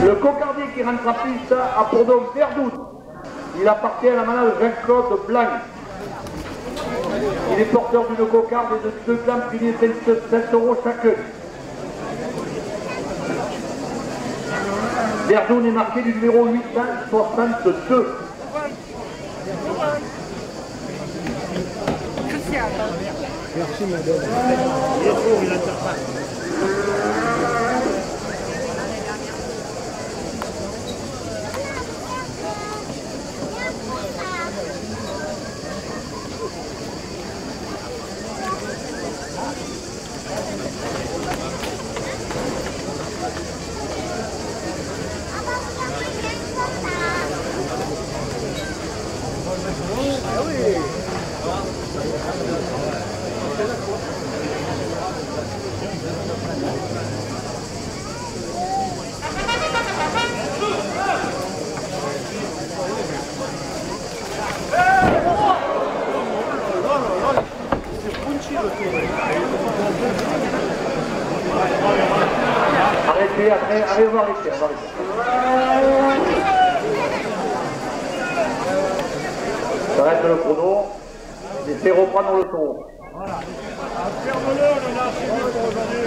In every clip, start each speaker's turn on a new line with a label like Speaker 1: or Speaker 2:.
Speaker 1: Le cocardier qui rentre en piste a pour nom Verdoune. Il appartient à la manade Jean-Claude Blanc. Il est porteur d'une cocarde et de 2 glands privés de 7 € chacun. Verdoune est marqué du numéro 862.
Speaker 2: Merci madame. Il est trop, il interprète.
Speaker 1: Arrêtez, allez, on va arrêter, J'arrête le chrono, laissez reprendre le tour.
Speaker 2: Voilà. Ferme-le, là, c'est mieux pour aujourd'hui.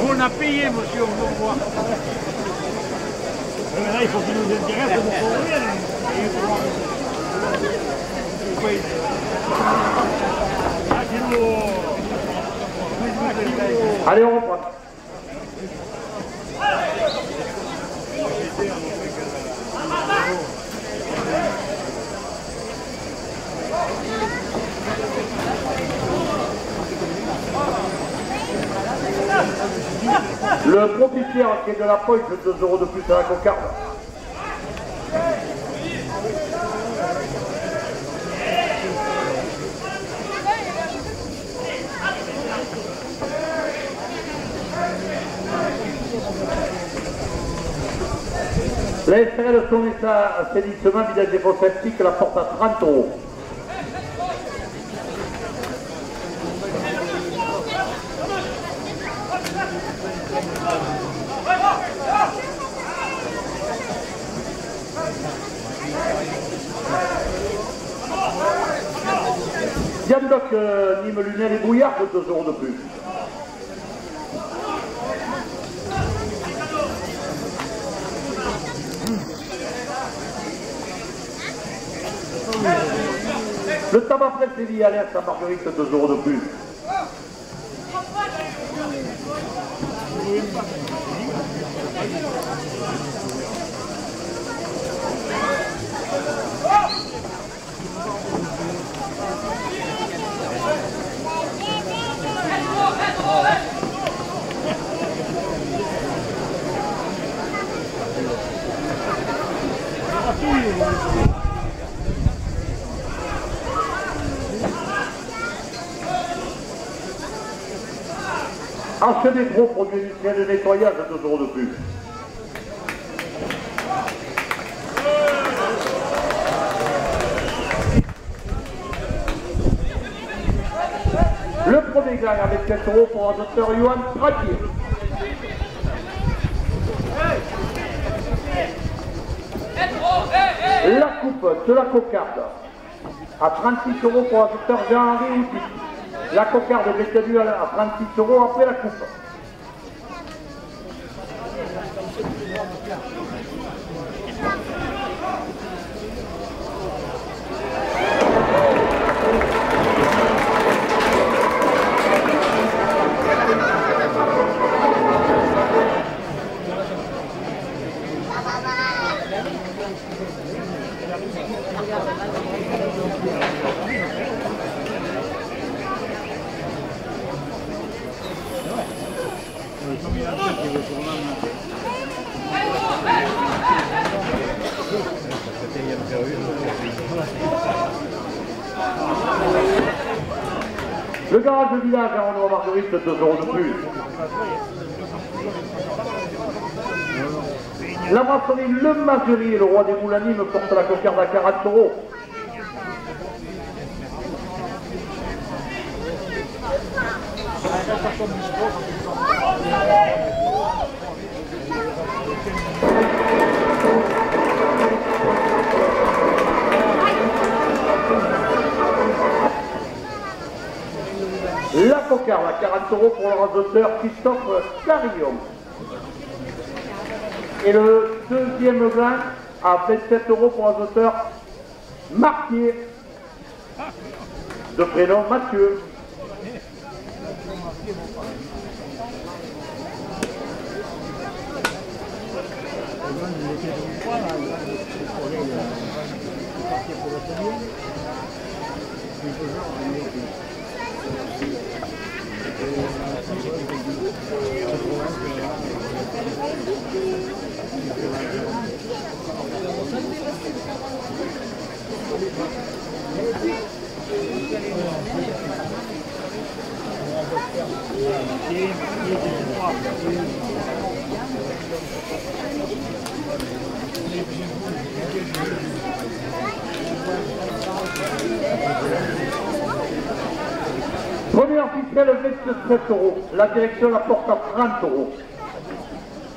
Speaker 2: On a payé, monsieur, on va voir. Mais là, il faut qu'il nous intéresse de nous couvrir.
Speaker 1: Allez, on reprend. Le propriétaire qui est de la poche de 2 € de plus à la cocarde. L'ASRL son et sa assainissement, village des fosses septiques, la porte à 30 €. Diamdoc, Nîmes Lunaire et Bouillard pour 2 € de plus. Le tabac près de Séville, Alliance à Marguerite, 2 € de plus. Acheter trop produits industriels de nettoyage, 2 € de plus. Le premier gagne avec 7 € pour un docteur Johan Tratier. La coupe de la cocarde à 36 € pour un docteur Jean-Henri Outy. La cocarde est détenue à 36 € après la coupe. Le garage de village à Renaud Marguerite, 2 € de plus. La brasserie Le Mazuri, le roi des moules à Nîmes, porte la cocarde à 40 €. La cocarde à 40 € pour le rasoteur Christophe Carillon. Et le deuxième vin à 27 € pour le rasoteur Marquier, de prénom Mathieu. Premier officiel 27 €. La direction la porte à 30 €.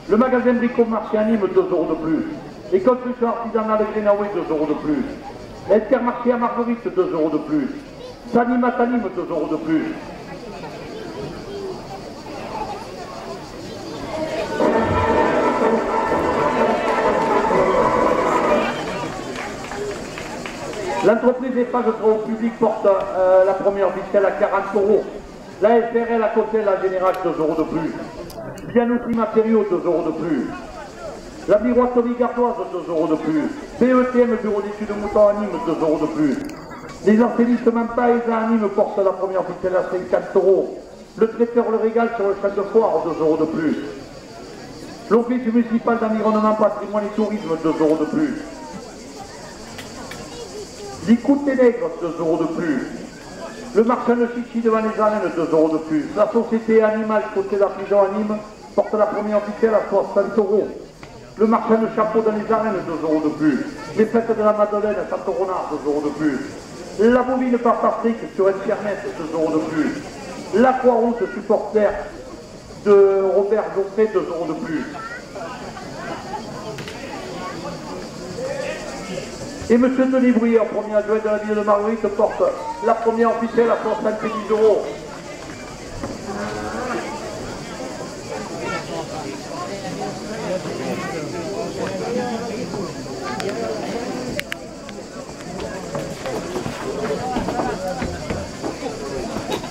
Speaker 1: Le magasin Brico-Marché à Nîmes 2 € de plus. Les constructions artisanales Grénaoué 2 € de plus. L'Intermarché à Marguerite 2 € de plus. Sanimat à Nîmes 2 € de plus. L'entreprise Eiffage au public porte la première officielle à 40 €. La SRL à côté, la Générale 2 € de plus. Bien outils matériaux 2 € de plus. La miroiterie gardoise 2 € de plus. BETM Bureau d'études Mouton à Nîmes 2 € de plus. Les enseinissements Paesa à Nîmes portent la première officielle à 50 €. Le traiteur Le Régal sur le champ de foire 2 € de plus. L'office municipal d'environnement, patrimoine et tourisme 2 € de plus. L'Icoute des Nègres 2 € de plus. Le marchand de chichi devant les arènes 2 € de plus. La société animale côté de la prison à Nîmes porte la première officielle à 60 €. Le marchand de chapeau dans les arènes 2 € de plus. Les fêtes de la Madeleine à Château-Renard 2 € de plus. La bovine par Patrick sur Internet 2 € de plus. La Croix-Rousse supporter de Robert Joffré 2 € de plus. Et M. Denis Bruyère, premier adjoint de la ville de Marguerite, porte la première officielle à 70 €.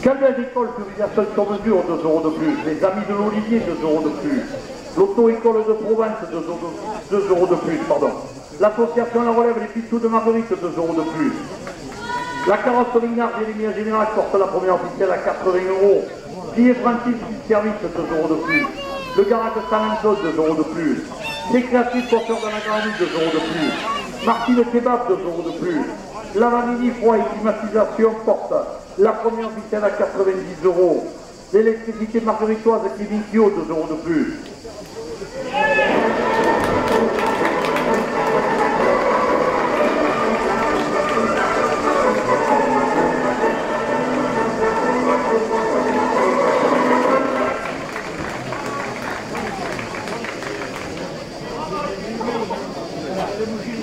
Speaker 1: Calme agricole, publication sur mesure 2 € de plus. Les Amis de l'Olivier 2 € de plus. L'auto-école de Provence 2 € de plus, pardon. L'association La Relève, les Pistous de Marguerite 2 € de plus. La carrosserie Nard Jérémie Général porte la première officielle à 80 €. Billet Francis service 2 € de plus. Le garage Salanto 2 € de plus. Les créatifs porteurs de la Granite 2 € de plus. Martine Kebab 2 € de plus. La vanille froid et climatisation porte la première officielle à 90 €. L'électricité margueritoise qui Vinkio 2 € de plus.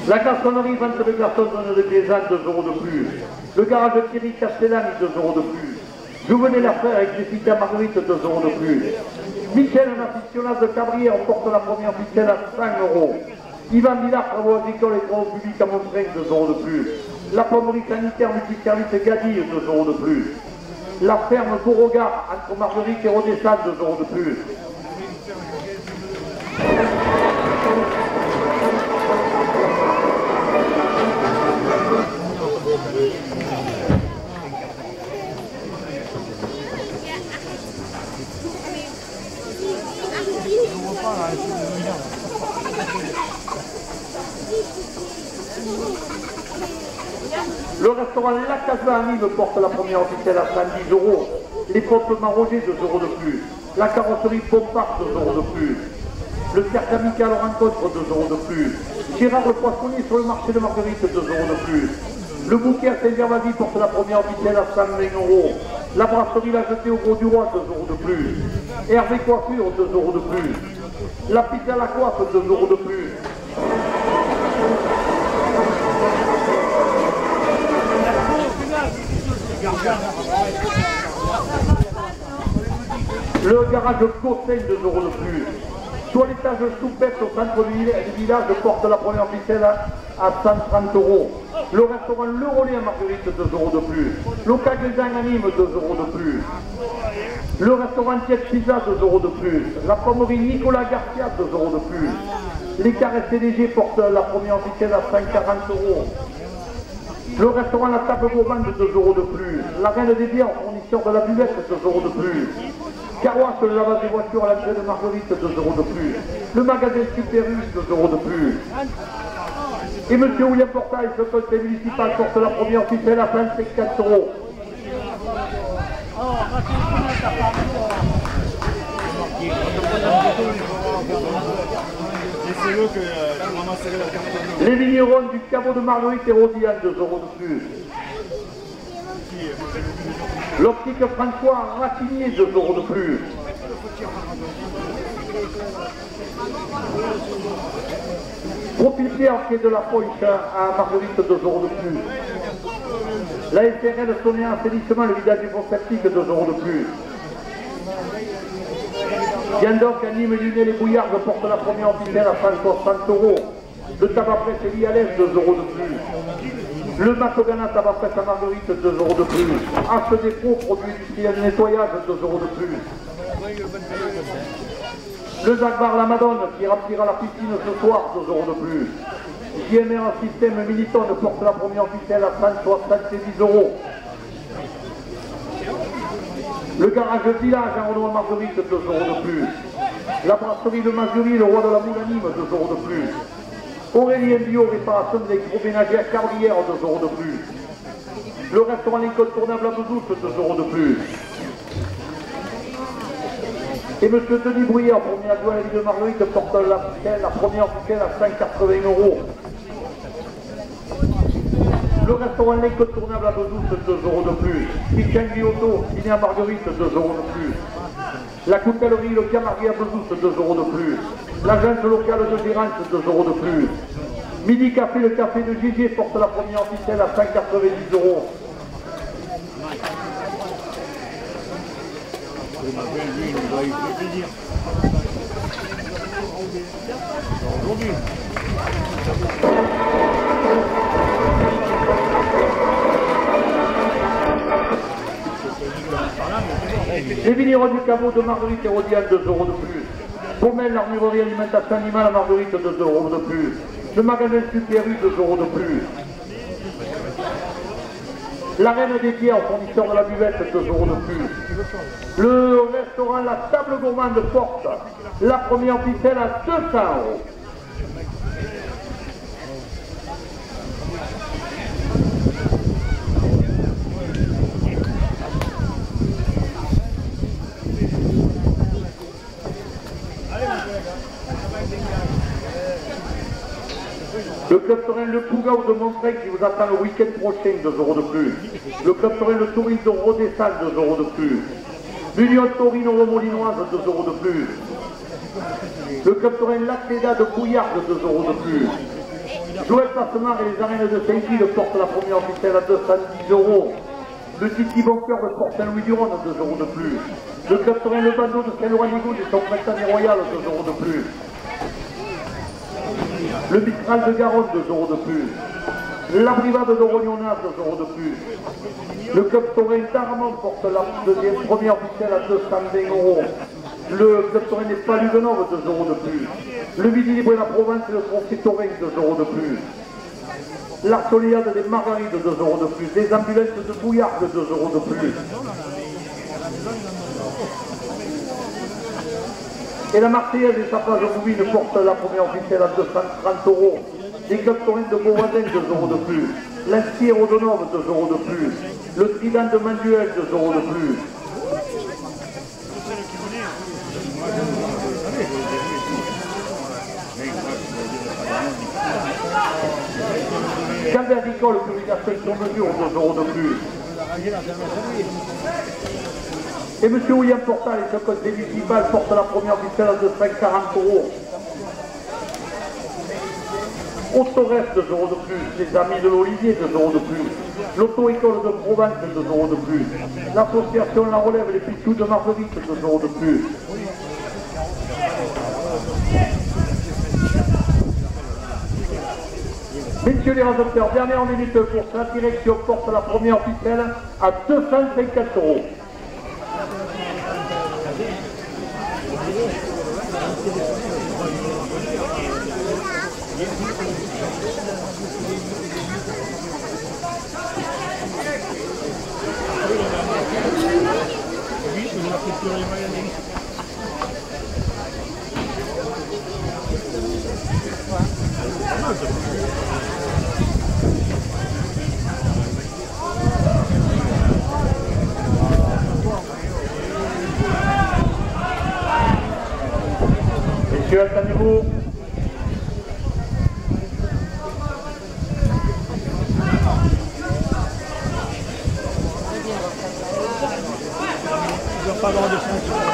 Speaker 1: La garçonnerie vente de garçons donne de paysannes 2 € de plus. Le garage de Thierry Castellani 2 € de plus. Jouvenez la frère électricité à Marguerite 2 € de plus. Michel, un aficionado de Cabrières, porte la première officielle à 100 €. Yvan Villard, travaux agricoles et travaux publics à Montfrain 2 € de plus. La pommerie sanitaire multiservice Gadille 2 € de plus. La ferme Beauregard entre Marguerite et Rodessal 2 € de plus. Le restaurant La Casa à Nîmes porte la première officielle à 110 €. Les pompes Maroger 2 € de plus. La carrosserie Pompard 2 € de plus. Le cercle amical rencontre 2 € de plus. Gérard le poissonnier sur le marché de Marguerite 2 € de plus. Le bouquet à Saint-Gervais porte la première officielle à 120 €. La brasserie La Jetée au Gros du Roi, 2 € de plus. Hervé Coiffure, 2 € de plus. La Pite à la Coiffe, 2 € de plus. Le garage Cossin, 2 € de plus. Toilettage Soupette au centre du village porte la première ficelle à 130 €. Le restaurant Le Relais à Marguerite, 2 € de plus. L'Occasion à Nîmes, 2 € de plus. Le restaurant Tiet Pizza, 2 € de plus. La pommerie Nicolas Garcia, 2 € de plus. Les caresses léger portent la première ficelle à 140 €. Le restaurant La Table Gourmande, 2 € de plus. La Reine des Bières, fournisseur de la buvette, 2 € de plus. Carrosse, le lavage des voitures à l'entrée de Marguerite, 2 € de plus. Le magasin Super U, 2 € de plus. Et M. William Portail, le conseil municipal, porte la première ficelle à 154 €. Les vignerons du caveau de Marguerite et Rodian, 2 € de plus. L'optique François Ratinier, 2 € de plus. Propulsé en pied de la Pointe à Marguerite, 2 € de plus. La SRL Sonné Assainissement, le village du Font-Septique, 2 € de plus. Yandoc, Nîmes, Lunel et Bouillard portent la première ficelle à 160 €. Le tabac presse Lialès, 2 € de plus. Le Matogana tabac presse à Marguerite, 2 € de plus. HD Pro, produit industriel de nettoyage, 2 € de plus. Le Zagbar La Madone qui remplira la piscine ce soir, 2 € de plus. JMR Système Militon porte la première ficelle à 170 €. Le garage Village à Renault Marguerite, 2 € de plus. La brasserie de Mazurie, le roi de la moule à Nîmes, 2 € de plus. Aurélien Bio, réparation des gros ménagers à Carlière, 2 € de plus. Le restaurant L'Incontournable à Bezousse, 2 € de plus. Et M. Denis Bruyère, premier adjoint à la ville de Marguerite, porte la première ficelle à 180 €. Le restaurant L'Incontournable à Bezousse, 2 € de plus. Christian Guillotto, dîner à Marguerite, 2 € de plus. La coutellerie Le Camarier à Bezousse, 2 € de plus. L'agence locale de Gérance, 2 € de plus. Midi Café, le café de Gégé porte la première ficelle à 190 €. Les vignerons du caveau de Marguerite et Rodian, 2 € de plus. Pommel, l'armurerie alimentation animale à Marguerite, 2 € de plus. Le magasin Super U, 2 € de plus. La Reine des Bières, fournisseur de la buvette, 2 € de plus. Le restaurant La Table Gourmande porte la première ficelle à 200 €. Le club Torin Le Pougao de Montreuil qui vous attend le week-end prochain, 2 € de plus. Le club Torin Le Tourisme de Rodessal, 2 € de plus. L'Union Torino Molinoise, 2 € de plus. Le club Torin Lactéda de Bouillard, 2 € de plus. Joël Passemar et les arènes de Saint-Gilles portent la première ficelle à 210 €. Le Titi Boncoeur de Port-Saint-Louis-du-Rhône, 2 € de plus. Le club Torin Le Bandeau de Saint-Laurent-Ligoud et son printemps royal, 2 € de plus. Le Mistral de Garonne, 2 € de plus. La Brivade de Rognonnaz, 2 € de plus. Le club Torin d'Armand porte la première ficelle à 220 €. Le club Torin des Paludenov, 2 € de plus. Le Midi Libre et la Provence et le Trophée Torin, 2 € de plus. L'Arsoléade des Margarides, 2 € de plus. Les ambulances de Bouillard, 2 € de plus. Et la Marseillaise et sa plage Rouvine portent la première ficelle à 230 €. Les clubs taurins de Beauvoisin, 2 € de plus. L'Astier Rodonov, 2 € de plus. Le Trident de Manduel, 2 € de plus. Calvaire Agricole, purification sur mesure, 2 € de plus.
Speaker 2: arrangé la dernière famille.
Speaker 1: Et M. William Portal et ce conseil municipal portent la première ficelle de 5,40 €. Autoref, 2 € de plus. Les Amis de l'Olivier, 2 € de plus. L'Auto-École de Provence, 2 € de plus. L'association La Relève, les Pitous de Marguerite, 2 € de plus. Messieurs les résultats, dernière minute de course, la direction porte la première ficelle à 250 €. Messieurs, attendez-vous.
Speaker 2: Il ne doit pas avoir de chance.